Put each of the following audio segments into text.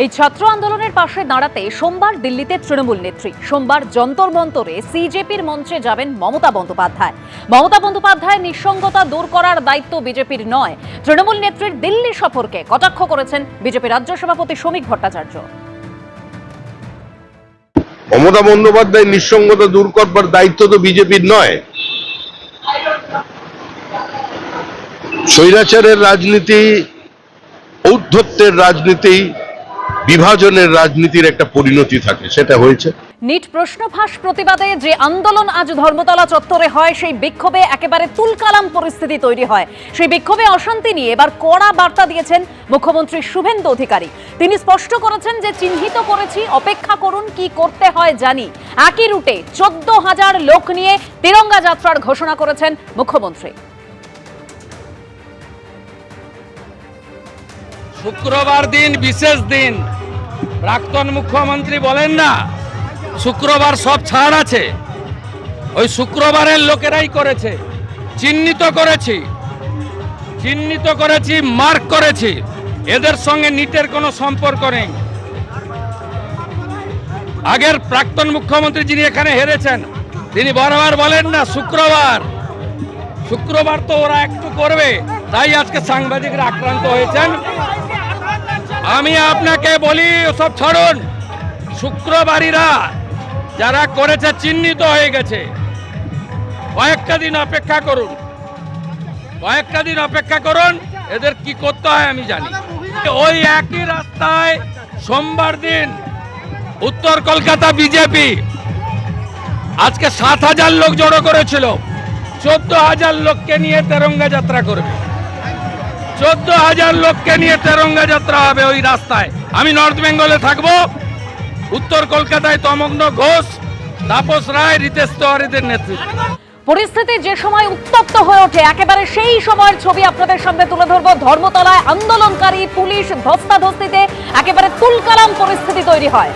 এই ছাত্র আন্দোলনের পাশে দাঁড়াতে সোমবার দিল্লিতে তৃণমূল নেত্রী, সোমবার যন্তর মন্তরে সিজেপির মঞ্চে যাবেন মমতা বন্দ্যোপাধ্যায়। মমতা বন্দ্যোপাধ্যায় নিঃসঙ্গতা দূর করার দায়িত্ব বিজেপির নয়, তৃণমূল নেত্রীর দিল্লি সফরকে কটাক্ষ করেছেন বিজেপি রাজ্য সভাপতি শ্রমিক ভট্টাচার্য। মমতা বন্দ্যোপাধ্যায় নিঃসঙ্গতা দূর করবার দায়িত্ব তো বিজেপির নয়। স্বৈরাচারের রাজনীতি, ঔদ্ধত্যের রাজনীতি, বিভাজনের রাজনীতির একটা পরিণতি থাকে, সেটা হয়েছে। নিট প্রশ্ন ফাঁস প্রতিবাদে যে আন্দোলন আজ ধর্মতলা চত্বরে হয়, সেই বিক্ষোভে একেবারে তুলকালাম পরিস্থিতি তৈরি হয়। সেই বিক্ষোভে অশান্তি নিয়ে এবার কড়া বার্তা দিয়েছেন মুখ্যমন্ত্রী শুভেন্দু অধিকারী। তিনি স্পষ্ট করেছেন যে চিহ্নিত করেছি, অপেক্ষা করুন, কি করতে হয় জানি। একই রুটে 14,000 লোক নিয়ে তিরঙ্গা যাত্রার ঘোষণা করেছেন মুখ্যমন্ত্রী। শুক্রবার দিন বিশেষ দিন, প্রাক্তন মুখ্যমন্ত্রী বলেন না শুক্রবার সব ছাড় আছে, ওই শুক্রবারের লোকেরাই করেছে। চিহ্নিত করেছি, মার্ক করেছি, এদের সঙ্গে নিটের কোনো সম্পর্ক নেই। আগের প্রাক্তন মুখ্যমন্ত্রী যিনি এখানে হেরেছেন, তিনি বারবার বলেন না শুক্রবার তো ওরা একটু করবে, তাই আজকে সাংবাদিকরা আক্রান্ত হয়েছেন। আমি আপনাকে বলি, সব ছাড়ুন। শুক্রবারীরা যারা করেছে চিহ্নিত হয়ে গেছে, কয়েকটা দিন অপেক্ষা করুন, এদের কি করতে হয় আমি জানি। ওই একই রাস্তায় সোমবার দিন উত্তর কলকাতা বিজেপি আজকে 7,000 লোক জড়ো করেছিল। 14,000 লোককে নিয়ে তেরঙ্গা যাত্রা করবে। 14,000 লোককে নিয়ে তেরঙ্গা যাত্রা হবে ওই রাস্তায়। আমি নর্থ বেঙ্গলে থাকবো, উত্তর কলকাতায় তমগ্ন ঘোষ, তাপস রায়, রিতেশ তিওয়ারিদের নেতৃত্বে। পরিস্থিতি যে সময় উত্তপ্ত হয়ে ওঠে, একেবারে সেই সময়ের ছবি আপনাদের সামনে তুলে ধরবো। ধর্মতলায় আন্দোলনকারী পুলিশ ধস্তাধস্তিতে একেবারে তুলকালাম পরিস্থিতি তৈরি হয়।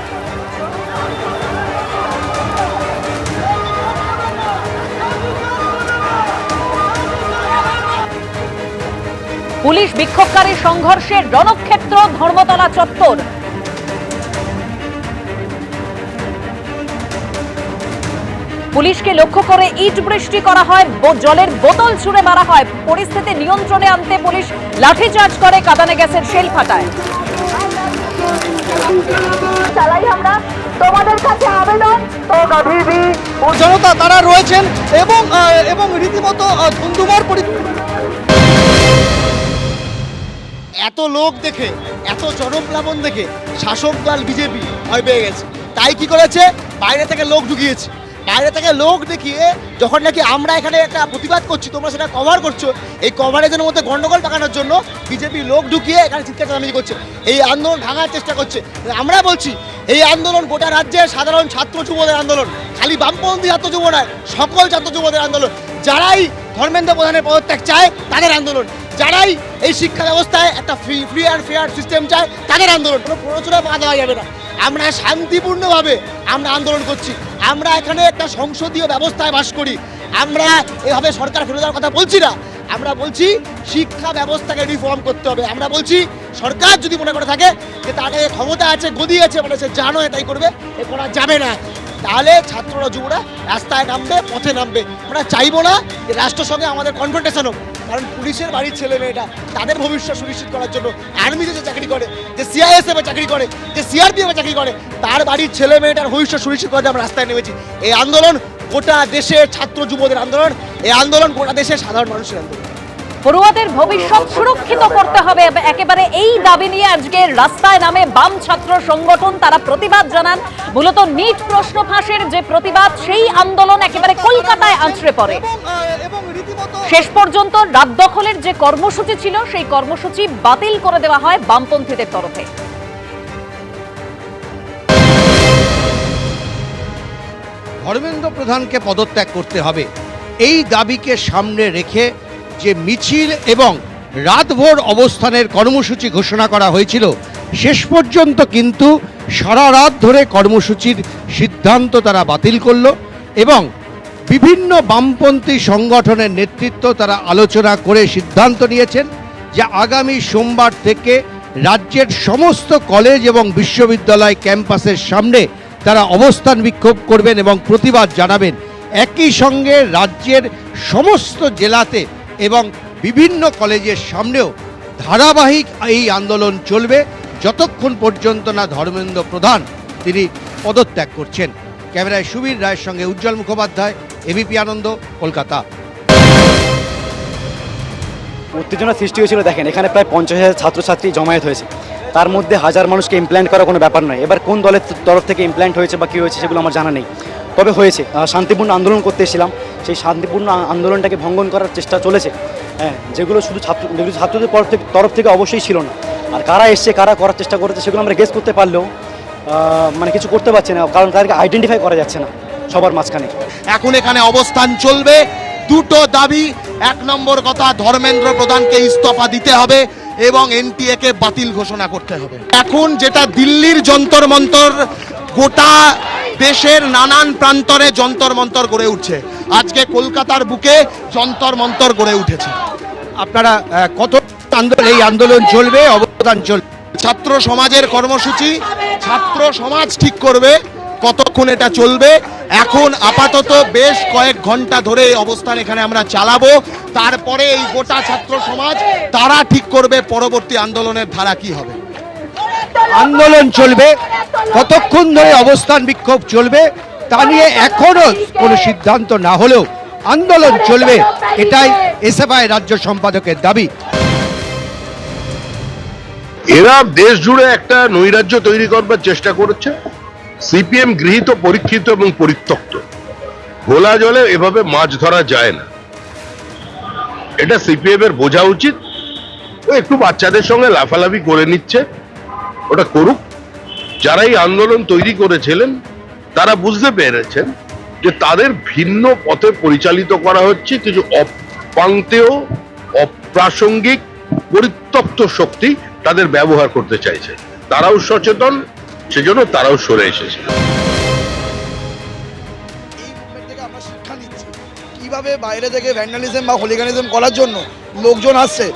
পুলিশ বিক্ষোভকারী সংঘর্ষের রণক্ষেত্র ধর্মতলা চত্বর। পুলিশকে লক্ষ্য করে ইট বৃষ্টি করা হয়, জলের বোতল ছুঁড়ে মারা হয়। পরিস্থিতি নিয়ন্ত্রণে আনতে পুলিশ লাঠিচার্জ করে, কাঁদানে গ্যাসের শেল ফাটায়। আমরা তোমাদের কাছে আবেদন, জনতা তারা রয়েছেন এবং রীতিমতো ধুন্ধুমার এত লোক দেখে, এত জনপ্লাবন দেখে শাসক দল বিজেপি ভয় পেয়ে গেছে। তাই কি করেছে, বাইরে থেকে লোক ঢুকিয়েছে। বাইরে থেকে লোক দেখিয়ে যখন নাকি আমরা এখানে একটা প্রতিবাদ করছি, তোমরা সেটা কভার করছো, এই কভারেজের মধ্যে গন্ডগোল পাকানোর জন্য বিজেপি লোক ঢুকিয়ে এখানে চিৎকার চেঁচামেচি করছে, এই আন্দোলন ভাঙার চেষ্টা করছে। আমরা বলছি, এই আন্দোলন গোটা রাজ্যের সাধারণ ছাত্র যুবদের আন্দোলন, খালি বামপন্থী ছাত্র যুব নয়, সকল ছাত্র যুবদের আন্দোলন। যারাই ধর্মেন্দ্র প্রধানের পদত্যাগ চায় তাদের আন্দোলন, যারাই এই শিক্ষা ব্যবস্থায় একটা ফ্রি অ্যান্ড ফেয়ার সিস্টেম চায় তাদের আন্দোলন। কোনো প্ররোচনা পা দেওয়া যাবে না। আমরা শান্তিপূর্ণভাবে আন্দোলন করছি। আমরা এখানে একটা সংসদীয় ব্যবস্থায় বাস করি। আমরা এভাবে সরকার ফেলে দেওয়ার কথা বলছি না। আমরা বলছি শিক্ষা ব্যবস্থাকে রিফর্ম করতে হবে। আমরা বলছি সরকার যদি মনে করে থাকে যে তাদের ক্ষমতা আছে, গদি আছে, মানে সে জানো এটাই করবে, এ করা যাবে না, তাহলে ছাত্ররা যুবরা রাস্তায় নামবে, পথে নামবে। আমরা চাইবো না যে রাষ্ট্রের সঙ্গে আমাদের কনফ্রন্টেশন হোক, কারণ পুলিশের বাড়ির ছেলে মেয়েটা তাদের ভবিষ্যৎ সুনিশ্চিত করার জন্য, আর্মিতে যে চাকরি করে, যে সিআইএসএফে চাকরি করে, যে সিআরপিএফে চাকরি করে, তার বাড়ির ছেলে মেয়েটার ভবিষ্যৎ সুনিশ্চিত করার আমরা রাস্তায় নেমেছি। এই আন্দোলন গোটা দেশের ছাত্র যুবদের আন্দোলন, এই আন্দোলন গোটা দেশের সাধারণ মানুষের আন্দোলন। পড়ুয়াদের ভবিষ্যৎ সুরক্ষিত করতে হবে, একেবারে এই দাবি নিয়ে আজকে রাস্তায় নামে বাম ছাত্র সংগঠন। তারা প্রতিবাদ জানান, মূলত নিট প্রশ্ন ফাঁসের যে প্রতিবাদ, সেই আন্দোলন একেবারে কলকাতায় আছড়ে পড়ে। শেষ পর্যন্ত রাত দখলের যে কর্মসূচি ছিল, সেই কর্মসূচি বাতিল করে দেওয়া হয় বামপন্থীদের তরফে। ধর্মেন্দ্র প্রধানকে পদত্যাগ করতে হবে, এই দাবিকে সামনে রেখে যে মিছিল এবং রাতভর অবস্থানের কর্মসূচি ঘোষণা করা হয়েছিল, শেষ পর্যন্ত কিন্তু সারা রাত ধরে কর্মসূচির সিদ্ধান্ত তারা বাতিল করলো এবং বিভিন্ন বামপন্থী সংগঠনের নেতৃত্ব তারা আলোচনা করে সিদ্ধান্ত নিয়েছেন যে আগামী সোমবার থেকে রাজ্যের সমস্ত কলেজ এবং বিশ্ববিদ্যালয় ক্যাম্পাসের সামনে তারা অবস্থান বিক্ষোভ করবেন এবং প্রতিবাদ জানাবেন। একই সঙ্গে রাজ্যের সমস্ত জেলাতে এবং বিভিন্ন কলেজের সামনেও ধারাবাহিক এই আন্দোলন চলবে যতক্ষণ পর্যন্ত না ধর্মেন্দ্র প্রধান তিনি পদত্যাগ করছেন। ক্যামেরায় সুবীর রায়ের সঙ্গে উজ্জ্বল মুখোপাধ্যায়, এবিপি আনন্দ, কলকাতা। উত্তেজনা সৃষ্টি হয়েছিল। দেখেন, এখানে প্রায় 50,000 ছাত্রছাত্রী জমায়েত হয়েছে, তার মধ্যে 1000 মানুষকে ইমপ্ল্যান্ট করা কোনো ব্যাপার নয়। এবার কোন দলের তরফ থেকে ইমপ্ল্যান্ট হয়েছে বা কী হয়েছে সেগুলো আমার জানা নেই, তবে হয়েছে। শান্তিপূর্ণ আন্দোলন করতে এসেছিলাম, সেই শান্তিপূর্ণ আন্দোলনটাকে ভঙ্গন করার চেষ্টা চলেছে। হ্যাঁ, যেগুলো ছাত্রদের তরফ থেকে অবশ্যই ছিল না। আর কারা এসছে, কারা করার চেষ্টা করেছে সেগুলো আমরা গেস করতে পারলেও মানে কিছু করতে পারছি না, কারণ তাদেরকে আইডেন্টিফাই করা যাচ্ছে না সবার মাঝখানে। এখন এখানে অবস্থান চলবে, দুটো দাবি। 1 নম্বর কথা, ধর্মেন্দ্র প্রধানকে ইস্তফা দিতে হবে এবং এনটিএ কে বাতিল ঘোষণা করতে হবে। এখন যেটা দিল্লির যন্তর মন্তর, গোটা দেশের নানান প্রান্তরে যন্তর মন্তর গড়ে উঠছে, আজকে কলকাতার বুকে যন্তর মন্তর গড়ে উঠেছে। আপনারা কত এই আন্দোলন চলবে, অবস্থান চলবে? ছাত্র সমাজের কর্মসূচি ছাত্র সমাজ ঠিক করবে কতক্ষণ এটা চলবে। এখন আপাতত বেশ কয়েক ঘন্টা ধরে এই অবস্থান এখানে আমরা চালাবো, তারপরে এই গোটা ছাত্র সমাজ তারা ঠিক করবে পরবর্তী আন্দোলনের ধারা কি হবে। আন্দোলন চলবে, কতক্ষণ ধরে অবস্থান বিক্ষোভ চলবে তা নিয়ে এখনো কোনো সিদ্ধান্ত না হলেও আন্দোলন চলবে, এটাই এসএফআই রাজ্য সম্পাদকের দাবি। এরা দেশ জুড়ে একটা নৈরাজ্য তৈরি করবার চেষ্টা করেছে। সিপিএম গৃহীত, পরীক্ষিত এবং পরিত্যক্ত। ঘোলা জলে এভাবে মাছ ধরা যায় না, এটা সিপিএম এর বোঝা উচিত। ও একটু বাচ্চাদের সঙ্গে লাফালাফি করে নিচ্ছে, ওটা করুক। যারা এই আন্দোলন তৈরি করেছিলেন তারা বুঝতে পেরেছেন যে তাদের ভিন্ন পথে পরিচালিত করা হচ্ছে, কিছু অপান্তেয়, অপ্রাসঙ্গিক, পরিত্যক্ত শক্তি তাদের ব্যবহার করতে চাইছে। তারাও সচেতন, সেজন্য তারাও সরে এসেছে। আমরা শিক্ষা নিচ্ছি কিভাবে বাইরে থেকে ভ্যান্ডালিজম বা হোলিগানিজম করার জন্য লোকজন আসছে।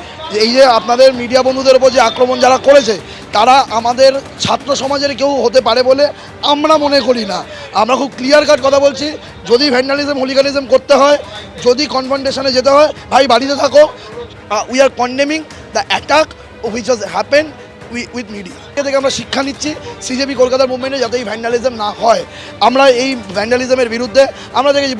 এই যে আপনাদের মিডিয়া বন্ধুদের উপর যে আক্রমণ যারা করেছে, তারা আমাদের ছাত্র সমাজের কেউ হতে পারে বলে আমরা মনে করি না। আমরা খুব ক্লিয়ার কাট কথা বলছি, যদি ভ্যান্ডালিজম হোলিগানিজম করতে হয়, যদি কনফ্রন্টেশনে যেতে হয়, ভাই বাড়িতে থাকো। We are condemning the attack which has happen with media. এ থেকে আমরা শিক্ষা নিচ্ছি সিজেপি কলকাতার মুভমেন্টে যাতে এই ভ্যান্ডালিজম না হয়। আমরা এই ভ্যান্ডালিজমের বিরুদ্ধে আমরা দেখেছি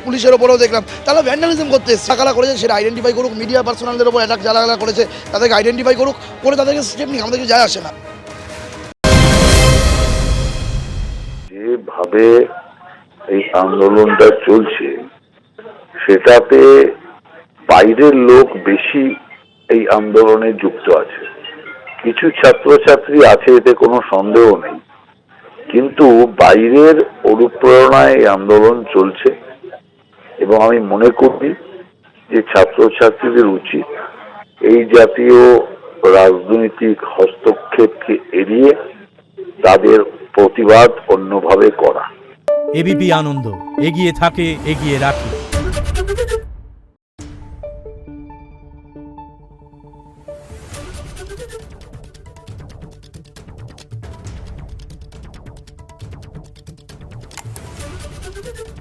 পুলিশের ওপরেও দেখলাম তারা ভ্যান্ডালিজম করতে এসছে, কারা করেছে সেটা আইডেন্টিফাই করুক। মিডিয়া পার্সোনালদের ওপর অ্যাটাক যারা করেছে তাদেরকে আইডেন্টিফাই করুক, করে তাদেরকে স্টেপ নিক, আমাদেরকে যায় আসে না। যেভাবে এই আন্দোলনটা চলছে সেটাতে বাইরের লোক বেশি এই আন্দোলনে যুক্ত আছে। কিছু ছাত্রছাত্রী আছে, এতে কোনো সন্দেহ নেই, কিন্তু বাইরের অনুপ্রেরণায় এই আন্দোলন চলছে এবং আমি মনে করি যে ছাত্রছাত্রীদের উচিত এই জাতীয় রাজনৈতিক হস্তক্ষেপকে এড়িয়ে তাদের প্রতিবাদ অন্যভাবে করা। এবিপি আনন্দ, এগিয়ে থাকে, এগিয়ে রাখে। Thank you.